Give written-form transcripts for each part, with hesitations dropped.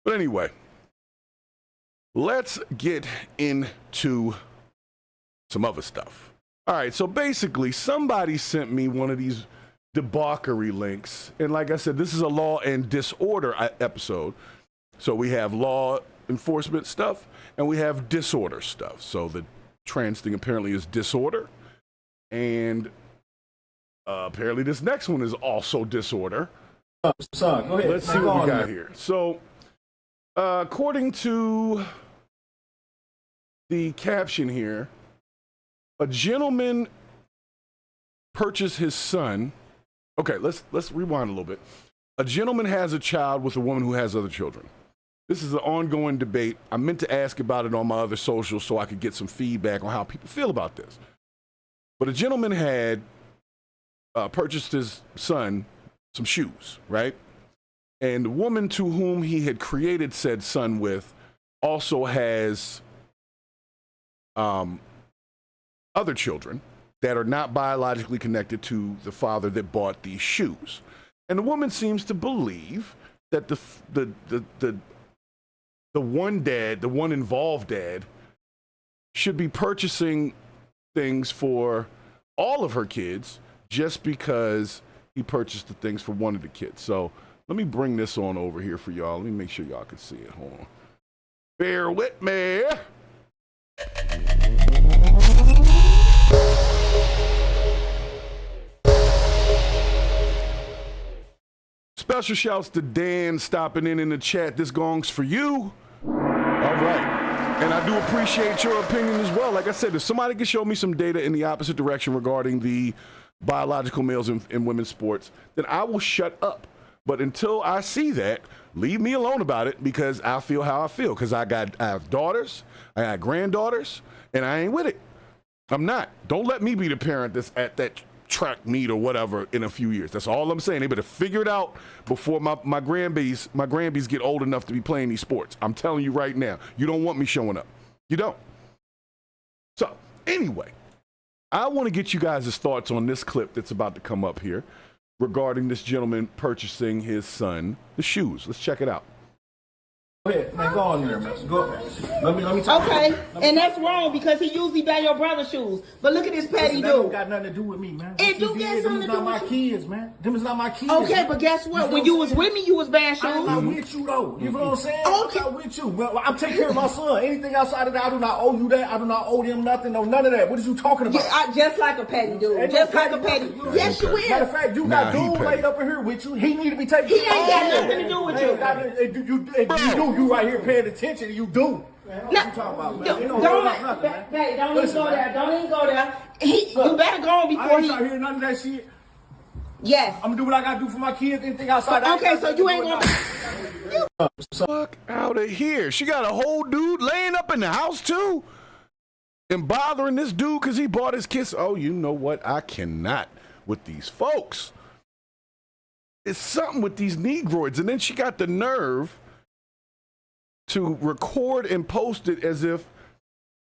But anyway, let's get into some other stuff. All right, so basically, somebody sent me one of these debauchery links. And like I said, this is a law and disorder episode. So we have law enforcement stuff and we have disorder stuff. So the trans thing apparently is disorder. And apparently this next one is also disorder. Son, go ahead. Let's see what we got here. So according to the caption here, a gentleman purchased his son. Okay, let's rewind a little bit. A gentleman has a child with a woman who has other children. This is an ongoing debate. I meant to ask about it on my other socials so I could get some feedback on how people feel about this. But a gentleman had purchased his son some shoes, right? And the woman to whom he had created said son with also has other children that are not biologically connected to the father that bought these shoes. And the woman seems to believe that the one dad, the one involved dad, should be purchasing things for all of her kids just because he purchased the things for one of the kids. So let me bring this on over here for y'all. Let me make sure y'all can see it. Hold on. Bear with me. Special shouts to Dan stopping in the chat. This gong's for you. All right. And I do appreciate your opinion as well. Like I said, if somebody can show me some data in the opposite direction regarding the biological males in women's sports, then I will shut up. But until I see that, leave me alone about it because I feel how I feel. Because I have daughters, I got granddaughters, and I ain't with it. I'm not. Don't let me be the parent that's at that track meet or whatever in a few years. That's all I'm saying. They better figure it out before my grandbabies get old enough to be playing these sports. I'm telling you right now, you don't want me showing up. You don't. So anyway, I want to get you guys' thoughts on this clip that's about to come up here regarding this gentleman purchasing his son the shoes. Let's check it out. Go ahead, man. Go on there, man. Go ahead. Let me talk. Okay, and that's wrong because he usually buy your brother's shoes. But look at this petty dude. That don't got nothing to do with me, man. It do get something to do with you. Them is not my kids, man. Them is not my kids. Okay, man. but guess what? When you was with me, you was buying shoes. I'm not with you though. You know what I'm saying? Okay. I'm not with you. Well, I'm taking care of my son. Anything outside of that, I do not owe you that. I do not owe him nothing. No, none of that. What are you talking about? Yeah, just like a petty dude. Just like a petty. Yes, you is. Matter of fact, you got dude laid up in here with you. He need to be taken. He ain't got nothing to do with you. You right here paying attention. You do. Man, what you talking about, man? Don't even go there. Don't even go there. You better go on before I ain't trying to hear none of that shit. Yes. I'm gonna do what I gotta do for my kids. Anything outside. Okay, so you ain't gonna. Fuck out of here. She got a whole dude laying up in the house too and bothering this dude because he bought his kiss. Oh, you know what? I cannot with these folks. It's something with these Negroids. And then she got the nerve to record and post it as if,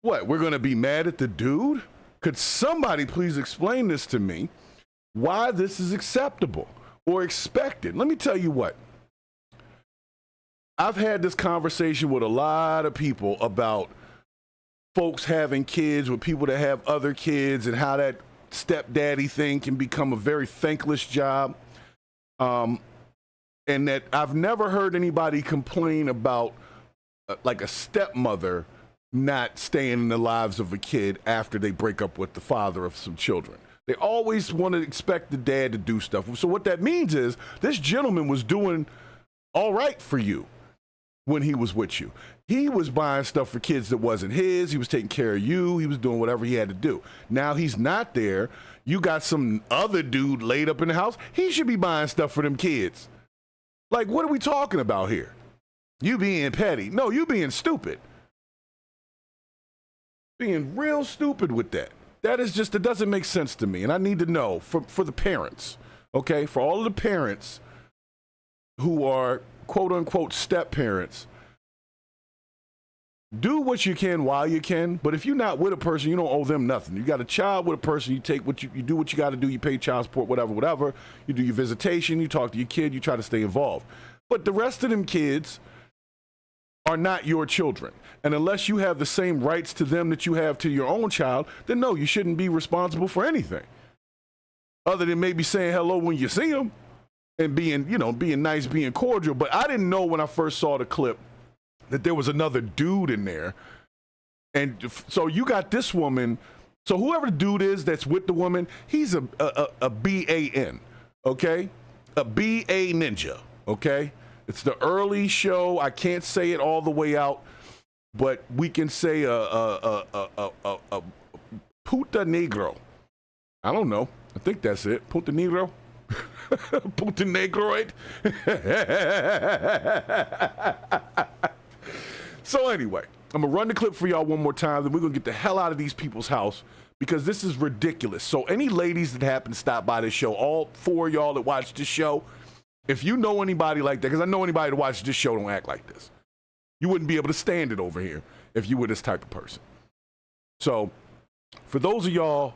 what, we're going to be mad at the dude? Could somebody please explain this to me, why this is acceptable or expected? Let me tell you what. I've had this conversation with a lot of people about folks having kids with people that have other kids and how that stepdaddy thing can become a very thankless job. And that I've never heard anybody complain about like a stepmother not staying in the lives of a kid after they break up with the father of some children. They always want to expect the dad to do stuff. So what that means is this gentleman was doing all right for you when he was with you. He was buying stuff for kids that wasn't his. He was taking care of you. He was doing whatever he had to do. Now he's not there. You got some other dude laid up in the house. He should be buying stuff for them kids. Like, what are we talking about here? You being petty. No, you being stupid. Being real stupid with that. That is just, it doesn't make sense to me. And I need to know for the parents, okay? For all of the parents who are quote unquote step parents, do what you can while you can. But if you're not with a person, you don't owe them nothing. You got a child with a person, you take what you do what you got to do. You pay child support, whatever. You do your visitation, you talk to your kid, you try to stay involved. But the rest of them kids, are not your children. And unless you have the same rights to them that you have to your own child, then no, you shouldn't be responsible for anything. Other than maybe saying hello when you see them and being, you know, being nice, being cordial. But I didn't know when I first saw the clip that there was another dude in there. And so you got this woman. So whoever the dude is that's with the woman, he's a BAN, okay? A BA ninja, okay? It's the early show. I can't say it all the way out, but we can say a puta negro. I don't know. I think that's it. Puta negro. Puta negroid. So anyway, I'm going to run the clip for y'all one more time, then we're going to get the hell out of these people's house because this is ridiculous. So any ladies that happen to stop by this show, all 4 of y'all that watch this show, if you know anybody like that, because I know anybody that watches this show don't act like this. You wouldn't be able to stand it over here if you were this type of person. So for those of y'all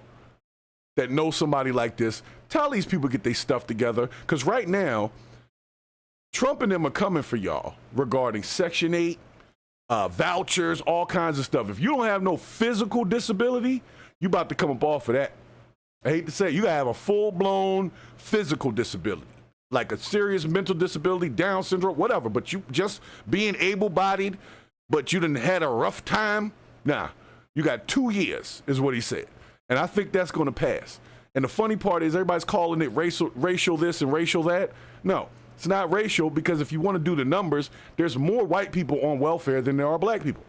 that know somebody like this, tell these people to get their stuff together. Because right now, Trump and them are coming for y'all regarding Section 8, vouchers, all kinds of stuff. If you don't have no physical disability, you about to come up off of that. I hate to say it, you gotta have a full-blown physical disability, like a serious mental disability, Down syndrome, whatever. But you just being able-bodied, but you done had a rough time, nah, you got 2 years, is what he said. And I think that's going to pass. And the funny part is everybody's calling it racial this and racial that. No, it's not racial because if you want to do the numbers, there's more white people on welfare than there are black people.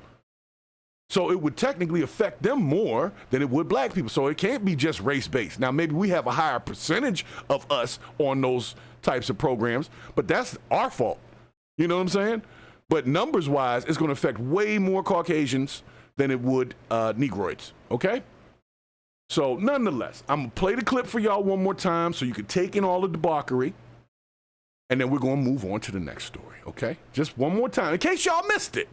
So it would technically affect them more than it would black people. So it can't be just race-based. Now, maybe we have a higher percentage of us on those types of programs, but that's our fault. You know what I'm saying? But numbers-wise, it's going to affect way more Caucasians than it would Negroids, okay? So nonetheless, I'm going to play the clip for y'all one more time so you can take in all the debauchery, and then we're going to move on to the next story, okay? Just one more time, in case y'all missed it.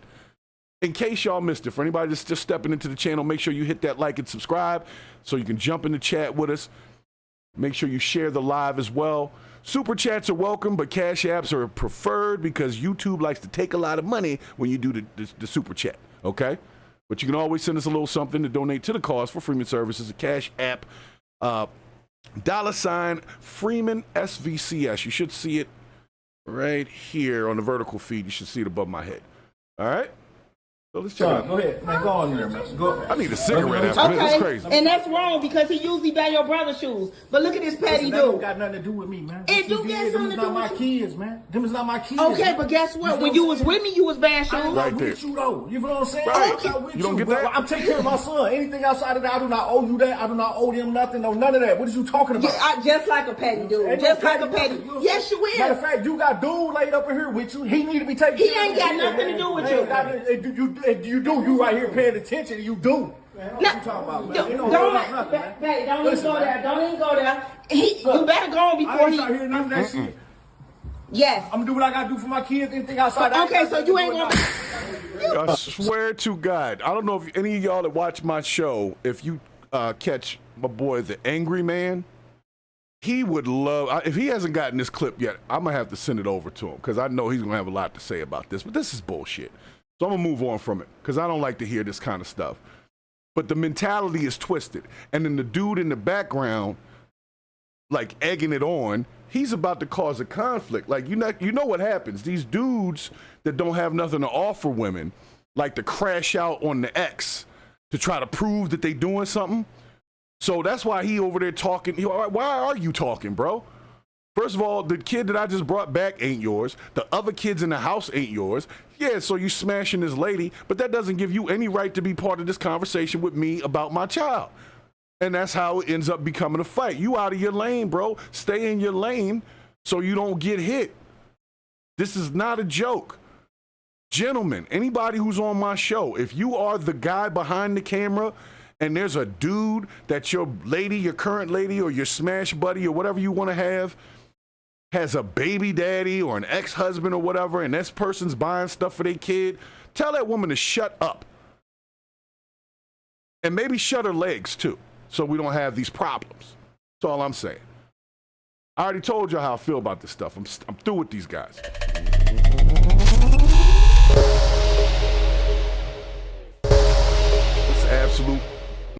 In case y'all missed it, for anybody that's just stepping into the channel, make sure you hit that like and subscribe so you can jump in the chat with us. Make sure you share the live as well. Super chats are welcome, but cash apps are preferred because YouTube likes to take a lot of money when you do the super chat, okay? But you can always send us a little something to donate to the cause for Freeman Services, a cash app, $ Freeman SVCS. You should see it right here on the vertical feed. You should see it above my head. All right? So let's check it out. Go ahead, man. Go on there, man. Go. I need a cigarette after this. It's crazy. And that's wrong because he usually buy your brother's shoes. But look at this petty That dude. don't got nothing to do with me, man. It do get something to do Them is not my with kids, man. Them is not my kids. Okay, man. but guess what? You When you was with me, you was buying shoes. I'm Right not there. with you though. You know what I'm saying? Right. I'm not with You don't get bro. that? I'm taking care of my son. Anything outside of that, I do not owe you that. I do not owe them nothing. No, none of that. What is you talking about? Just like a petty dude. Ain't Just no like a petty. nothing. You Yes, you Matter will. of fact, you got dude laid up in here with you. He need to be taken He care of. ain't got nothing to do with you. You do. You right here paying attention. You do. Man, what you talking about, man? You don't hold up nothing, man. Babe, don't even Listen, go man. there. Don't even go there. You better go on I before ain't he. trying to hear none of that shit. Yes. I'm gonna do what I gotta do for my kids. Anything outside that. Okay, so you ain't gonna. I swear to God, I don't know if any of y'all that watch my show, if you catch my boy, the Angry Man, he would love, if he hasn't gotten this clip yet, I'm going to have to send it over to him because I know he's going to have a lot to say about this, but this is bullshit. So I'm going to move on from it because I don't like to hear this kind of stuff. But the mentality is twisted. And then the dude in the background, like egging it on, he's about to cause a conflict. Like, you know what happens. These dudes that don't have nothing to offer women like to crash out on the ex to try to prove that they doing something. So that's why he over there talking. Why are you talking, bro? First of all, the kid that I just brought back ain't yours. The other kids in the house ain't yours. Yeah, so you smashing this lady, but that doesn't give you any right to be part of this conversation with me about my child. And that's how it ends up becoming a fight. You out of your lane, bro. Stay in your lane so you don't get hit. This is not a joke. Gentlemen, anybody who's on my show, if you are the guy behind the camera and there's a dude that your lady, your current lady, or your smash buddy, or whatever you want to have, has a baby daddy or an ex-husband or whatever, and this person's buying stuff for their kid, tell that woman to shut up. And maybe shut her legs too, so we don't have these problems. That's all I'm saying. I already told you how I feel about this stuff. I'm through with these guys. Salute.